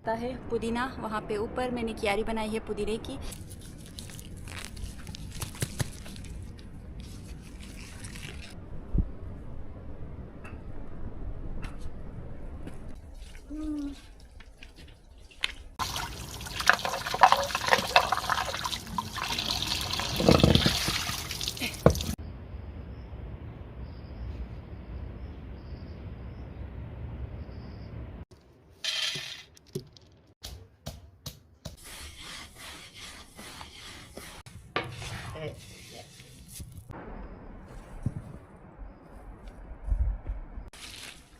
आता है पुदीना, वहाँ पे ऊपर मैंने क्यारी बनाई है पुदीने की।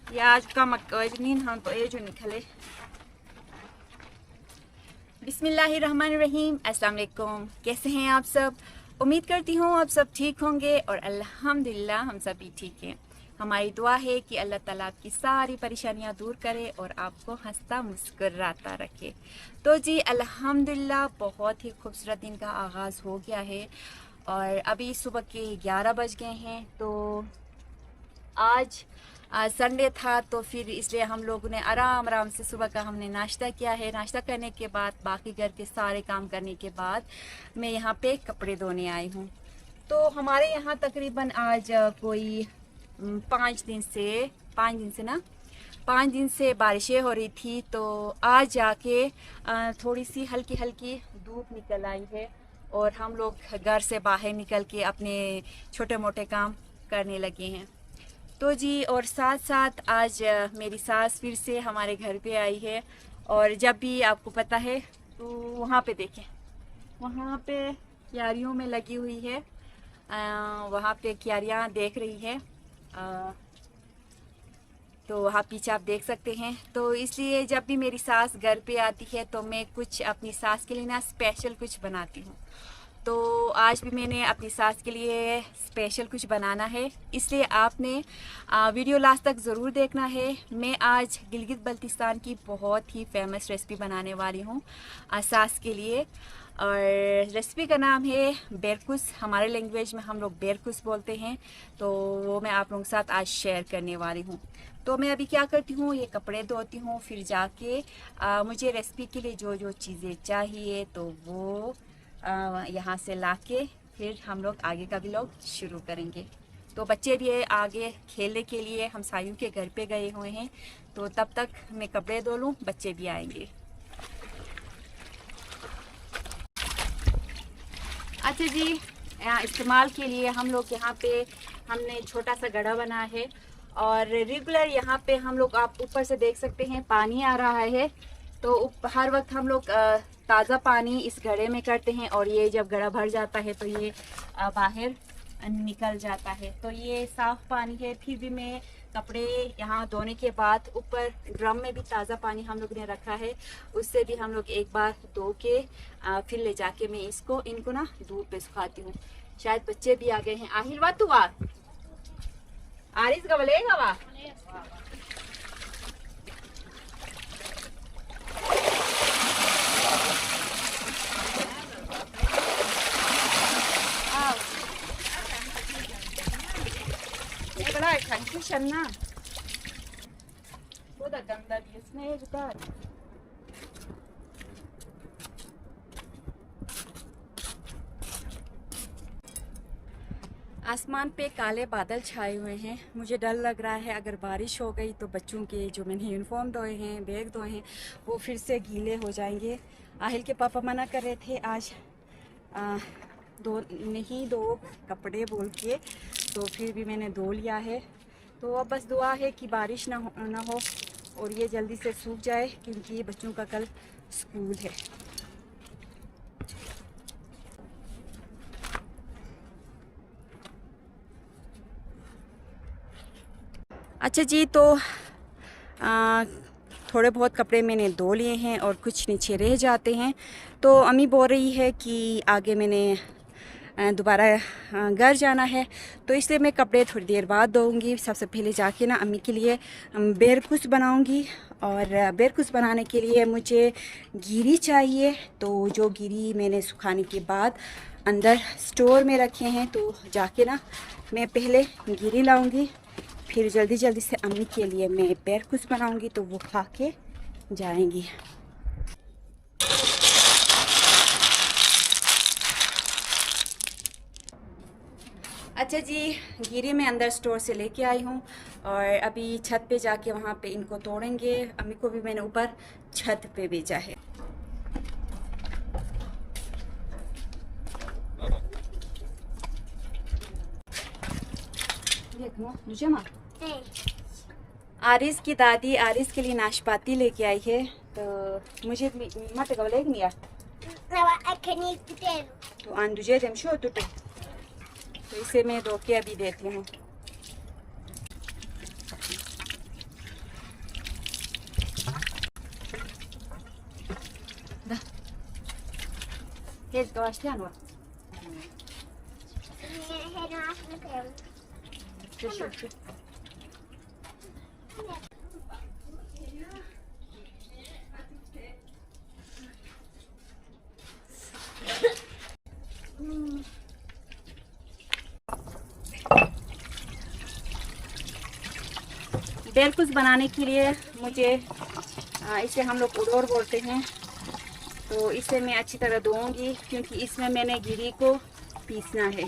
ये आज का मक्काजनीन हम तो ये जो निकले। बिस्मिल्लाहिर्रहमानिर्रहीम, अस्सलाम वालेकुम। कैसे हैं आप सब? उम्मीद करती हूँ आप सब ठीक होंगे और अल्हम्दुलिल्लाह हम सब भी ठीक हैं। हमारी दुआ है कि अल्लाह ताला आपकी सारी परेशानियाँ दूर करे और आपको हंसता मुस्कुराता रखे। तो जी अल्हम्दुलिल्लाह बहुत ही खूबसूरत दिन का आगाज़ हो गया है और अभी सुबह के 11 बज गए हैं। तो आज संडे था तो फिर इसलिए हम लोगों ने आराम से सुबह का हमने नाश्ता किया है। नाश्ता करने के बाद बाकी घर के सारे काम करने के बाद मैं यहाँ पे कपड़े धोने आई हूँ। तो हमारे यहाँ तकरीबन आज कोई 5 दिन से बारिशें हो रही थी। तो आज जाके थोड़ी सी हल्की हल्की धूप निकल आई है और हम लोग घर से बाहर निकल के अपने छोटे मोटे काम करने लगे हैं। तो जी और साथ साथ आज मेरी सास फिर से हमारे घर पे आई है और जब भी आपको पता है तो वहाँ पे देखें, वहाँ पे क्यारियों में लगी हुई है, वहाँ पे क्यारियाँ देख रही है। तो वहाँ पीछे आप देख सकते हैं। तो इसलिए जब भी मेरी सास घर पे आती है तो मैं कुछ अपनी सास के लिए ना स्पेशल कुछ बनाती हूँ। तो आज भी मैंने अपनी सास के लिए स्पेशल कुछ बनाना है, इसलिए आपने वीडियो लास्ट तक ज़रूर देखना है। मैं आज गिलगित बल्तिस्तान की बहुत ही फेमस रेसिपी बनाने वाली हूँ सास के लिए और रेसिपी का नाम है बेरकुस। हमारे लैंग्वेज में हम लोग बेरकुस बोलते हैं। तो वो मैं आप लोगों के साथ आज शेयर करने वाली हूँ। तो मैं अभी क्या करती हूँ, ये कपड़े धोती हूँ, फिर जाके मुझे रेसिपी के लिए जो जो चीज़ें चाहिए तो वो यहाँ से लाके फिर हम लोग आगे का व्लॉग शुरू करेंगे। तो बच्चे भी आगे खेलने के लिए हम सायूं के घर पे गए हुए हैं। तो तब तक मैं कपड़े धो लूँ, बच्चे भी आएंगे। अच्छा जी, इस्तेमाल के लिए हम लोग यहाँ पे हमने छोटा सा गड्ढा बना है और रेगुलर यहाँ पे हम लोग, आप ऊपर से देख सकते हैं पानी आ रहा है। तो हर वक्त हम लोग ताज़ा पानी इस घड़े में करते हैं और ये जब घड़ा भर जाता है तो ये बाहर निकल जाता है। तो ये साफ़ पानी है। फिर भी मैं कपड़े यहाँ धोने के बाद ऊपर ड्रम में भी ताज़ा पानी हम लोग ने रखा है, उससे भी हम लोग एक बार धो के फिर ले जाके मैं इनको ना धूप पे सुखाती हूँ। शायद बच्चे भी आ गए हैं। आहिल वा तू आरिस का बोलेगा वा खंकी शन्ना वो दा गंदा भी इसने जुगाड़। आसमान पे काले बादल छाए हुए हैं। मुझे डर लग रहा है अगर बारिश हो गई तो बच्चों के जो मैंने यूनिफॉर्म धोए हैं, बैग धोए हैं, वो फिर से गीले हो जाएंगे। आहिल के पापा मना कर रहे थे आज दो कपड़े बोल के, तो फिर भी मैंने धो लिया है। तो अब बस दुआ है कि बारिश ना हो और ये जल्दी से सूख जाए क्योंकि बच्चों का कल स्कूल है। अच्छा जी, तो थोड़े बहुत कपड़े मैंने धो लिए हैं और कुछ नीचे रह जाते हैं। तो अम्मी बोल रही है कि आगे मैंने दोबारा घर जाना है, तो इसलिए मैं कपड़े थोड़ी देर बाद धोऊंगी। सबसे पहले जाके ना अम्मी के लिए बेरकुस बनाऊंगी और बेरकुस बनाने के लिए मुझे गिरी चाहिए। तो जो गिरी मैंने सुखाने के बाद अंदर स्टोर में रखे हैं, तो जाके ना मैं पहले गिरी लाऊंगी, फिर जल्दी से अम्मी के लिए मैं बेरकुस बनाऊंगी तो वो खा के जाएंगी। अच्छा जी, गिरी मैं अंदर स्टोर से लेके आई हूँ और अभी छत पे जाके वहाँ पे इनको तोड़ेंगे। अम्मी को भी मैंने ऊपर छत पे भेजा है। आरिस की दादी आरिस के लिए नाशपाती लेके आई है, तो मुझे मत गवलेग नहीं आ तो आंदुजे देमशो टूटे, तो इसे मैं धो के अभी देती हूँ। Helt kavasti anua. बेलकुस बनाने के लिए मुझे इसे हम लोग उड़ोर बोलते हैं, तो इसे मैं अच्छी तरह धोऊंगी क्योंकि इसमें मैंने गिरी को पीसना है।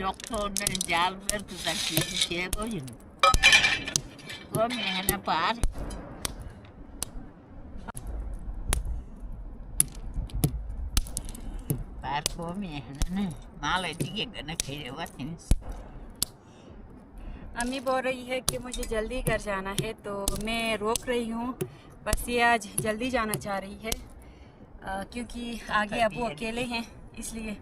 Doktorlar jaal werd dat je het hoor. Kom je naar paar. Paar kom je na माले दिखे गने खेले वातिन। अम्मी बोल रही है कि मुझे जल्दी घर जाना है, तो मैं रोक रही हूँ। बस ये आज जल्दी जाना चाह रही है क्योंकि आगे अबू अकेले हैं, इसलिए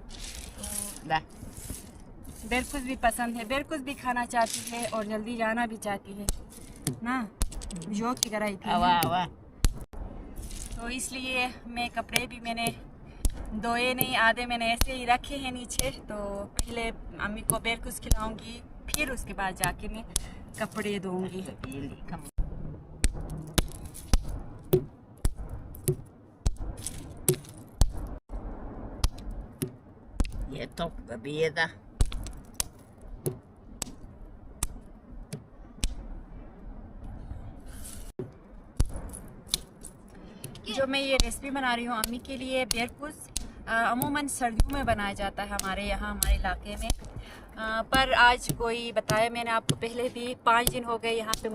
बेरकुस भी पसंद है, बेरकुस भी खाना चाहती है और जल्दी जाना भी चाहती है ना, जो की कराई थी। तो इसलिए मैं कपड़े भी मैंने धोए नहीं, आधे मैंने ऐसे ही रखे हैं नीचे। तो पहले अम्मी को बेरकुस खिलाऊंगी, फिर उसके बाद जाके मैं कपड़े धोऊंगी। ये तो बेदा जो मैं ये रेसिपी बना रही हूँ अम्मी के लिए, बेरकुस अमूमन सर्दियों में बनाया जाता है हमारे यहाँ, हमारे इलाके में। पर आज कोई बताया, मैंने आपको पहले भी 5 दिन हो गए यहाँ पे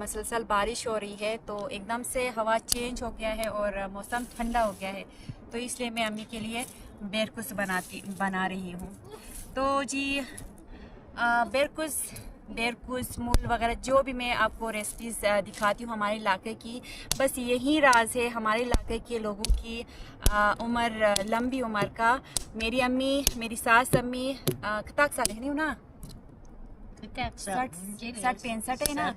मसलसल बारिश हो रही है, तो एकदम से हवा चेंज हो गया है और मौसम ठंडा हो गया है, तो इसलिए मैं अम्मी के लिए बेरकुस बना रही हूँ। तो जी बेरकुस मूल वगैरह जो भी मैं आपको रेसिपीज़ दिखाती हूँ हमारे इलाके की, बस यही राज है हमारे इलाके के लोगों की उम्र, लंबी उम्र का। मेरी अम्मी, मेरी सास अम्मी कताक साल है नहीं ना, 60-65 है ना,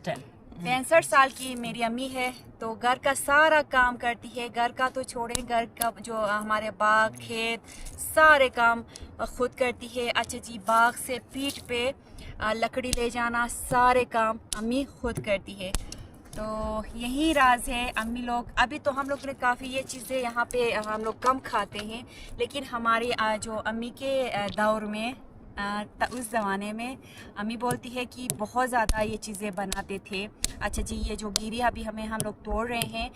65 साल की मेरी अम्मी है। तो घर का सारा काम करती है, घर का तो छोड़ें, घर का जो हमारे बाग खेत सारे काम खुद करती है। अच्छा जी, बाग से पीठ पे लकड़ी ले जाना, सारे काम अम्मी खुद करती है। तो यही राज है अम्मी लोग। अभी तो हम लोग ने काफ़ी ये चीज़ें यहाँ पे हम लोग कम खाते हैं, लेकिन हमारे जो अम्मी के दौर में उस ज़माने में अम्मी बोलती है कि बहुत ज़्यादा ये चीज़ें बनाते थे। अच्छा जी, ये जो गिरी अभी हम लोग तोड़ रहे हैं,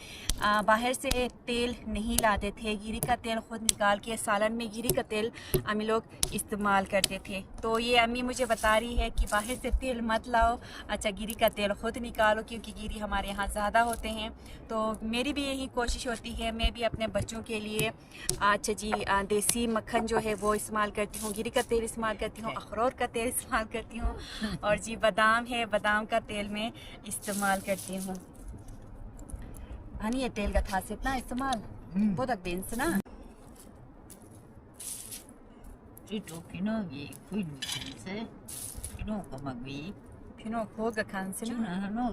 बाहर से तेल नहीं लाते थे, गिरी का तेल खुद निकाल के सालन में गिरी का तेल अम्मी लोग इस्तेमाल करते थे। तो ये अम्मी मुझे बता रही है कि बाहर से तेल मत लाओ, अच्छा गिरी का तेल खुद निकालो, क्योंकि गिरी हमारे यहाँ ज़्यादा होते हैं। तो मेरी भी यही कोशिश होती है, मैं भी अपने बच्चों के लिए अच्छा जी देसी मक्खन जो है वो इस्तेमाल करती हूँ, गिरी का तेल इस्तेमाल करती हूँ, अखरोट का तेल इस्तेमाल करती हूँ, और जी बादाम है, बादाम का तेल में इस्तेमाल करती हूँ। हनी ये तेल का खासियत ना इस्तेमाल बहुत अक्बेंस ना Itu kino gi kuin se kino ko magbi Fino खोग Khan से ना। chuna no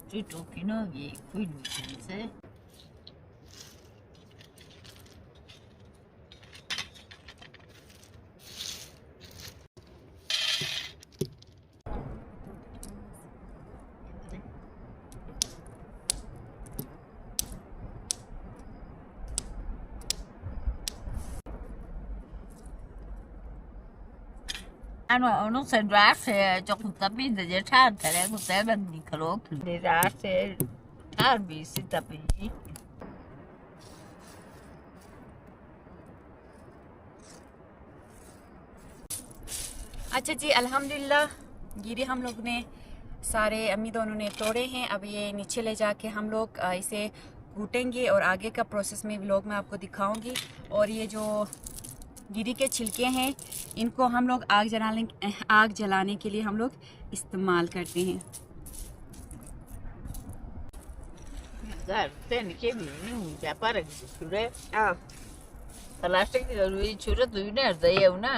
最多给那也会弄成噻。Ano nó sẽ rác sẽ cho chúng ta biết là cha thế này cũng sẽ bên đi khổ để rác sẽ bị sự tập bị अच्छा जी, अल्हम्दुलिल्लाह गिरी हम लोग ने सारे अम्मी दोनों ने तोड़े हैं। अब ये नीचे ले जाके हम लोग इसे कूटेंगे और आगे का प्रोसेस में व्लॉग में आपको दिखाऊंगी। और ये जो गिरी के छिलके हैं इनको हम लोग आग जलाने के लिए हम लोग इस्तेमाल करते हैं। tên cái bị nó chả phải là chủ đấy plastic thì rồi chủ đó tụi nó đều nè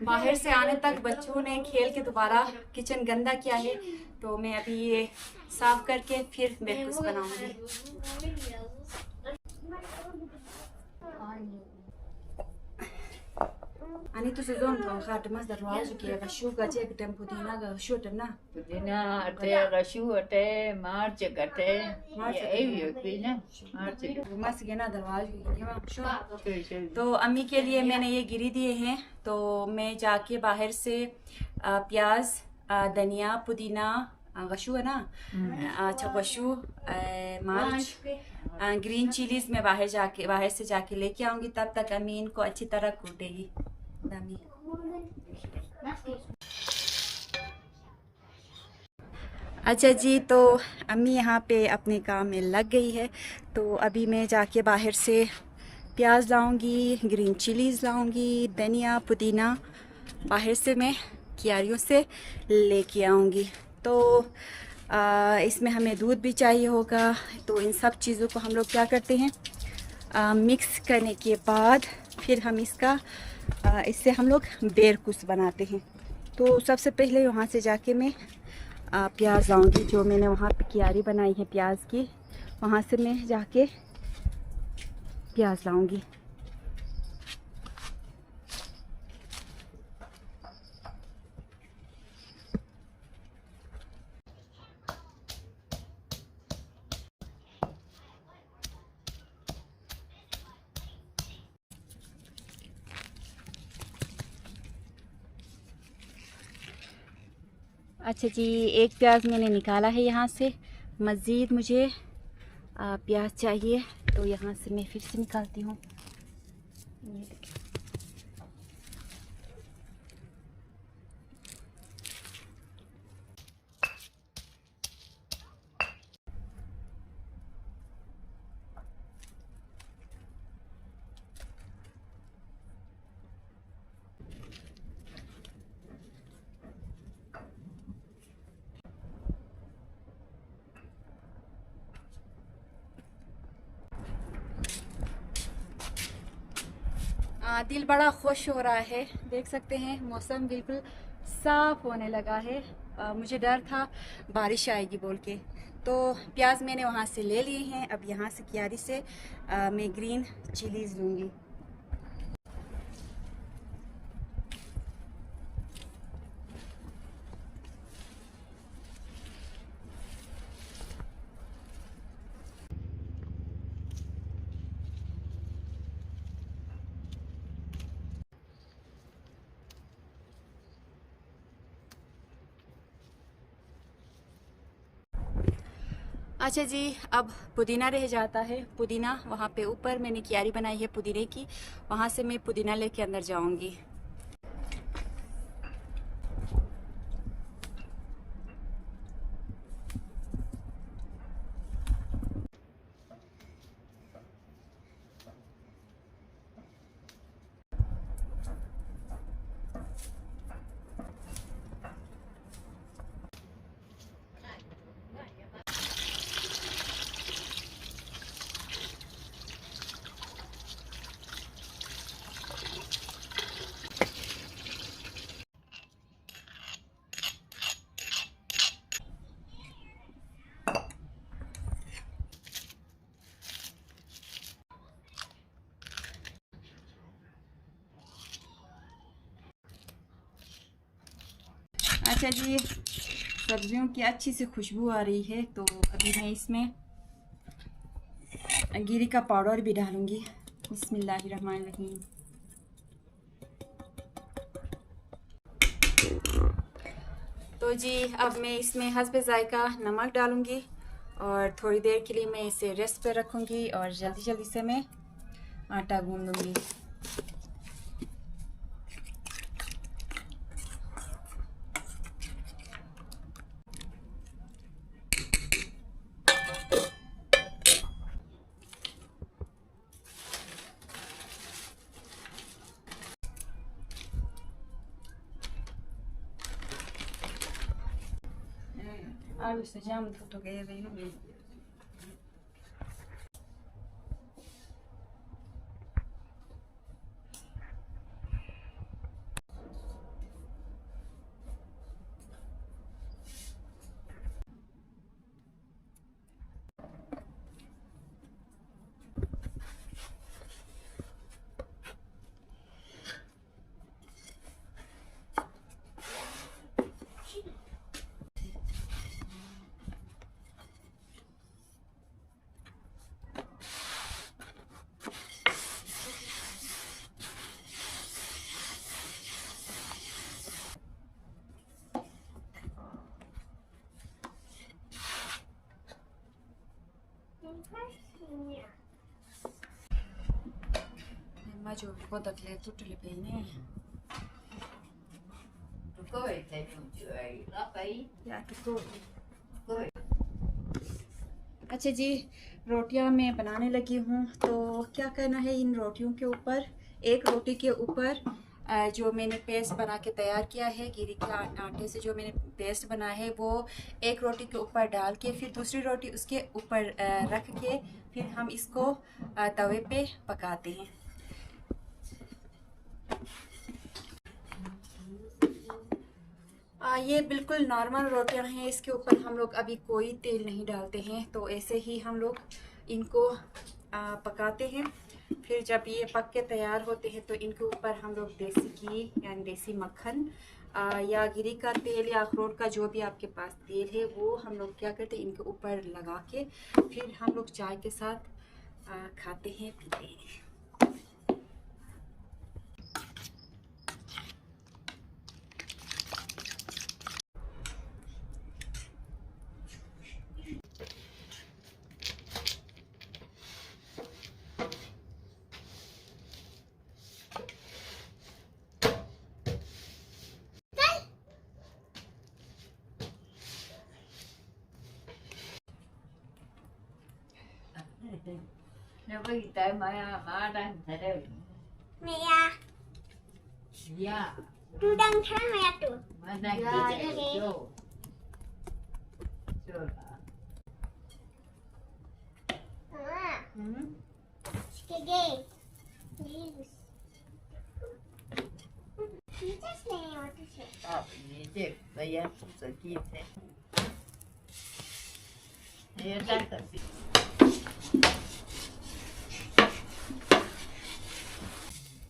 बाहर से आने तक बच्चों ने खेल के दोबारा किचन गंदा किया है, तो मैं अभी ये साफ करके फिर बेरकुस बनाऊंगी। Ani tu sezon kan khat mas darwaje ke gashu gaje ke tempo dina gashu temna Pudina ate gashu ate march ate ये ये पीना march mas gena darwaje ke ma shu। तो अम्मी के लिए मैंने ये गिरी दिए हैं, तो मैं जाके बाहर से प्याज, धनिया, पुदीना, गशू है ना, अच्छा गशू, मिर्च, ग्रीन चिलीज में बाहर से जाके लेके आऊंगी। तब तक अम्मी इनको अच्छी तरह कूटेगी। अच्छा जी, तो अम्मी यहाँ पे अपने काम में लग गई है। तो अभी मैं जाके बाहर से प्याज लाऊंगी, ग्रीन चिलीज़ लाऊंगी, धनिया, पुदीना बाहर से मैं क्यारियों से लेके आऊंगी। तो इसमें हमें दूध भी चाहिए होगा। तो इन सब चीज़ों को हम लोग क्या करते हैं, मिक्स करने के बाद फिर हम इससे हम लोग बेरकुस बनाते हैं। तो सबसे पहले वहाँ से जाके मैं प्याज लाऊंगी। जो मैंने वहाँ पे क्यारी बनाई है प्याज की, वहाँ से मैं जाके प्याज लाऊंगी। अच्छा जी, एक प्याज मैंने निकाला है यहाँ से। मज़ीद मुझे प्याज चाहिए, तो यहाँ से मैं फिर से निकालती हूँ। दिल बड़ा खुश हो रहा है। देख सकते हैं मौसम बिल्कुल साफ़ होने लगा है। मुझे डर था बारिश आएगी बोल के। तो प्याज मैंने वहाँ से ले लिए हैं। अब यहाँ से क्यारी से मैं ग्रीन चिलीज़ लूँगी। अच्छा जी, अब पुदीना रह जाता है। पुदीना वहाँ पे ऊपर मैंने क्यारी बनाई है पुदीने की, वहाँ से मैं पुदीना लेके अंदर जाऊँगी। अच्छा जी, सब्जियों की अच्छी सी खुशबू आ रही है, तो अभी मैं इसमें गिरी का पाउडर भी डालूंगी। बिस्मिल्लाहिर्रहमानिर्रहीम। तो जी, अब मैं इसमें हस्बे ज़ायका नमक डालूंगी और थोड़ी देर के लिए मैं इसे रेस्ट पे रखूंगी और जल्दी जल्दी से मैं आटा गूंद लूँगी। आलू से जाम तो गए रही। जो बहुत ले टूट ले पे ने có bị thầy chuyện đó phải या तो अच्छा जी, रोटियां मैं बनाने लगी हूँ। तो क्या करना है, इन रोटियों के ऊपर, एक रोटी के ऊपर जो मैंने पेस्ट बना के तैयार किया है, गिरी के आटे से जो मैंने पेस्ट बनाया है, वो एक रोटी के ऊपर डाल के फिर दूसरी रोटी उसके ऊपर रख के फिर हम इसको तवे पे पकाते हैं। ये बिल्कुल नॉर्मल रोटियां हैं, इसके ऊपर हम लोग अभी कोई तेल नहीं डालते हैं। तो ऐसे ही हम लोग इनको पकाते हैं। फिर जब ये पक के तैयार होते हैं तो इनके ऊपर हम लोग देसी घी यानी देसी मक्खन या गिरी का तेल या अखरोट का जो भी आपके पास तेल है, वो हम लोग क्या करते हैं, इनके ऊपर लगा के फिर हम लोग चाय के साथ खाते हैं, पीते हैं। nếu có gì tới mà đang thấy đây Mẹ à, dạ tôi đang thấy mẹ tôi. mà đang Dạ, chạy dạ. vô chưa Mama, Hmm? spaghetti. Please. You just know what to say. đó gì chứ bây giờ không sợ chi thế bây giờ đang cần gì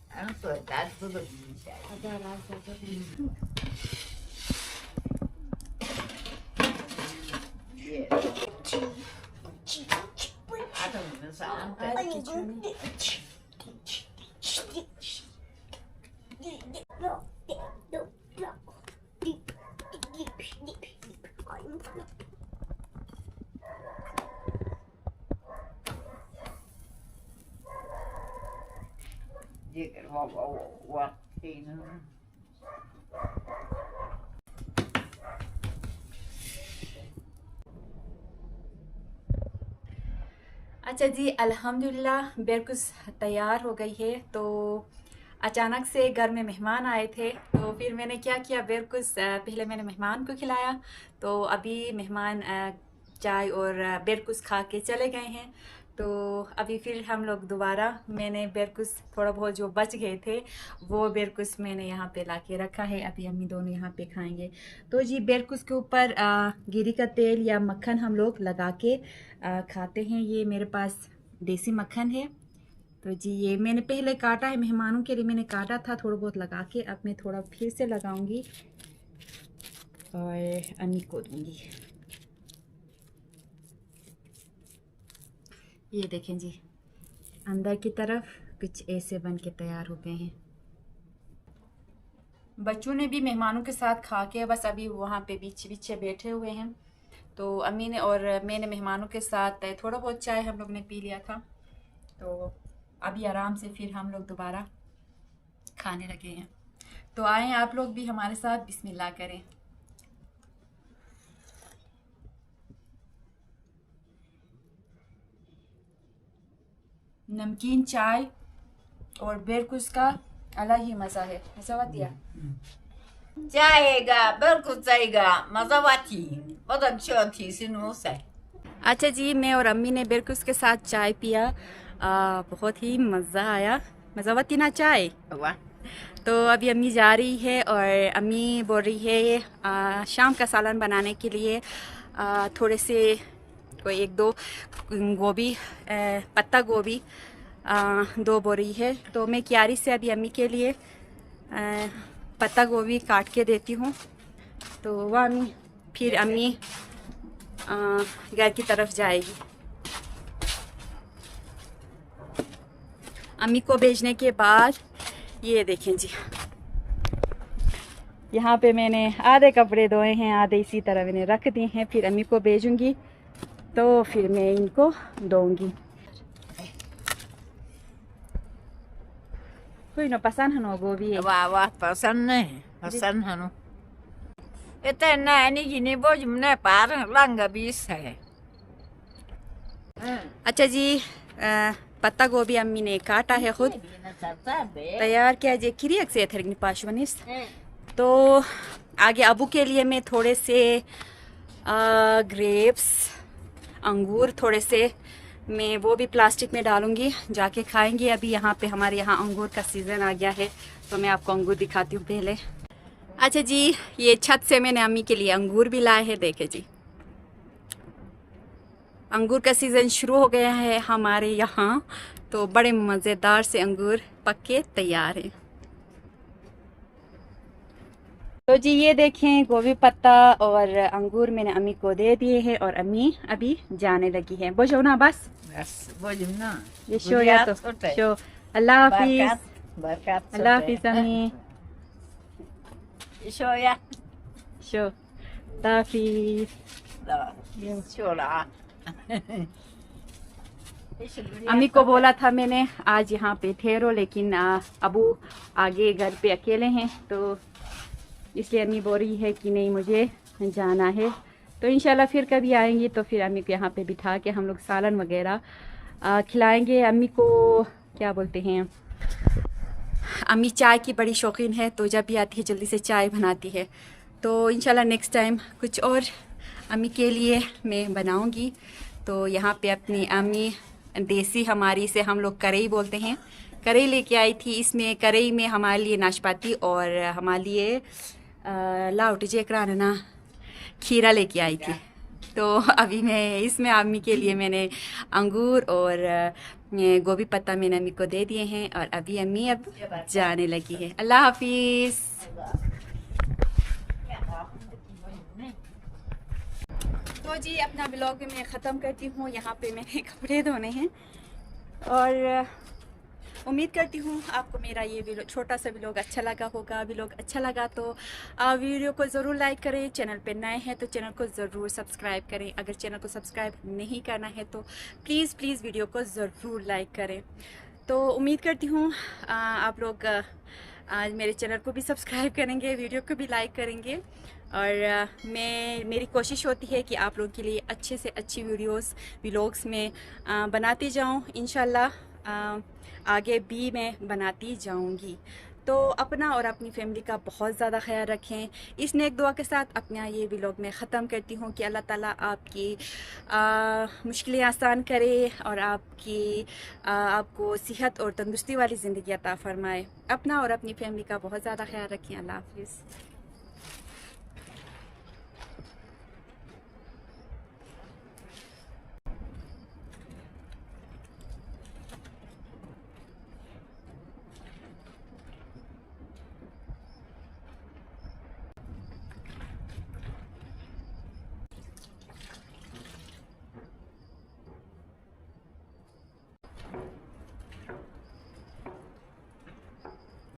ăn tuổi đã có được gì chạy Ada rasa tu. ăn rồi nó sợ ăn Ada cái kecuali. Diger var fina. अच्छा जी, अल्हम्दुलिल्लाह बेरकुस तैयार हो गई है। तो अचानक से घर में मेहमान आए थे, तो फिर मैंने क्या किया, बेरकुस पहले मैंने मेहमान को खिलाया। तो अभी मेहमान चाय और बेरकुस खा के चले गए हैं। तो अभी फिर हम लोग दोबारा, मैंने बेरकुस थोड़ा बहुत जो बच गए थे वो बेरकुस मैंने यहाँ पे ला के रखा है। अभी अम्मी दोनों यहाँ पे खाएंगे। तो जी बेरकुस के ऊपर गिरी का तेल या मक्खन हम लोग लगा के खाते हैं। ये मेरे पास देसी मक्खन है। तो जी ये मैंने पहले काटा है, मेहमानों के लिए मैंने काटा था थोड़ा बहुत लगा के। अब मैं थोड़ा फिर से लगाऊंगी और अम्मी को दूंगी। ये देखें जी, अंदर की तरफ कुछ ऐसे बन के तैयार हो गए हैं। बच्चों ने भी मेहमानों के साथ खा के बस अभी वहाँ पे पीछे पीछे बैठे हुए हैं। तो अम्मी ने और मैंने मेहमानों के साथ थोड़ा बहुत चाय हम लोग ने पी लिया था। तो अभी आराम से फिर हम लोग दोबारा खाने लगे हैं। तो आएँ आप लोग भी हमारे साथ, बिस्मिल्लाह करें। नमकीन चाय और बेरकुस का अलग ही मज़ा है। मज़ा दिया जाएगा बिल्कुल जाएगा, मज़ावाती बहुत अच्छी सी नोसे। अच्छा जी, मैं और अम्मी ने बेरकुस के साथ चाय पिया। बहुत ही मज़ा आया। मज़ावती ना चाय। वाह। तो अभी अम्मी जा रही है और अम्मी बोल रही है शाम का सालन बनाने के लिए थोड़े से कोई एक दो गोभी, पत्ता गोभी 2 बोरी है। तो मैं क्यारी से अभी अम्मी के लिए पत्ता गोभी काट के देती हूँ। तो वह अम्मी फिर अम्मी घर की तरफ जाएगी। अम्मी को भेजने के बाद ये देखें जी, यहाँ पे मैंने आधे कपड़े धोए हैं, आधे इसी तरह मैंने रख दिए हैं। फिर अम्मी को भेजूंगी तो फिर मैं इनको धोऊंगी। कोई ना पसंद है ना गोभी है। वाह वाह, पसंद नहीं पसंद है। इतना नहीं जिन्हें वो जुमने पार रंग बीस है। अच्छा जी, पत्ता गोभी अम्मी ने काटा है, खुद तैयार किया जी किरियक से थे पाशवनिस। तो आगे अबू के लिए मैं थोड़े से ग्रेप्स, अंगूर थोड़े से मैं वो भी प्लास्टिक में डालूंगी, जाके खाएंगे। अभी यहाँ पे हमारे यहाँ अंगूर का सीज़न आ गया है, तो मैं आपको अंगूर दिखाती हूँ पहले। अच्छा जी, ये छत से मैंने अम्मी के लिए अंगूर भी लाए हैं। देखे जी, अंगूर का सीज़न शुरू हो गया है हमारे यहाँ। तो बड़े मज़ेदार से अंगूर पक के तैयार हैं। तो जी ये देखें, गोभी पत्ता और अंगूर मैंने अम्मी को दे दिए हैं और अम्मी अभी जाने लगी है। बोझो ना बस वो जुमना ये शो या तो शो। अल्लाह हाफिज, बरकत अल्लाह हाफिज अम्मी। शो या शो अल्लाह हाफिज। शोला। अम्मी को बोला था मैंने आज यहाँ पे ठहरो, लेकिन अबू आगे घर पे अकेले हैं, तो इसलिए अम्मी बोल रही है कि नहीं मुझे जाना है। तो इंशाल्लाह फिर कभी आएंगी तो फिर अम्मी को यहाँ पे बिठा के हम लोग सालन वगैरह खिलाएंगे। अम्मी को क्या बोलते हैं, अम्मी चाय की बड़ी शौकीन है, तो जब भी आती है जल्दी से चाय बनाती है। तो इंशाल्लाह नेक्स्ट टाइम कुछ और अम्मी के लिए मैं बनाऊंगी। तो यहाँ पे अपनी अम्मी देसी, हमारी से हम लोग करेई बोलते हैं, करेई लेके आई थी। इसमें करेई में हमारे लिए नाशपाती और हमारे लिए लाउट जेकरान ना खीरा लेके आई थी। तो अभी मैं इसमें अम्मी के लिए मैंने अंगूर और गोभी पत्ता मैंने अम्मी को दे दिए हैं और अभी अम्मी अब जाने लगी है। अल्लाह हाफिज़। तो जी अपना ब्लॉग मैं ख़त्म करती हूँ। यहाँ पे मैंने कपड़े धोने हैं और उम्मीद करती हूँ आपको मेरा ये छोटा सा व्लॉग अच्छा लगा होगा। व्लॉग अच्छा लगा तो वीडियो को ज़रूर लाइक करें। चैनल पे नए हैं तो चैनल को ज़रूर सब्सक्राइब करें। अगर चैनल को सब्सक्राइब नहीं करना है तो प्लीज़ वीडियो को ज़रूर लाइक करें। तो उम्मीद करती हूँ आप लोग आज मेरे चैनल को भी सब्सक्राइब करेंगे, वीडियो को भी लाइक करेंगे, और मेरी कोशिश होती है कि आप लोगों के लिए अच्छे से अच्छी वीडियोस व्लॉग्स में बनाती जाऊँ। इंशाल्लाह आगे भी मैं बनाती जाऊँगी। तो अपना और अपनी फैमिली का बहुत ज़्यादा ख्याल रखें। इस नेक दुआ के साथ अपना ये व्लॉग मैं ख़त्म करती हूँ कि अल्लाह ताला आपकी मुश्किलें आसान करे और आपको सेहत और तंदुरुस्ती वाली ज़िंदगी अता फ़रमाए। अपना और अपनी फैमिली का बहुत ज़्यादा ख्याल रखें। अल्लाह हाफ़िज़।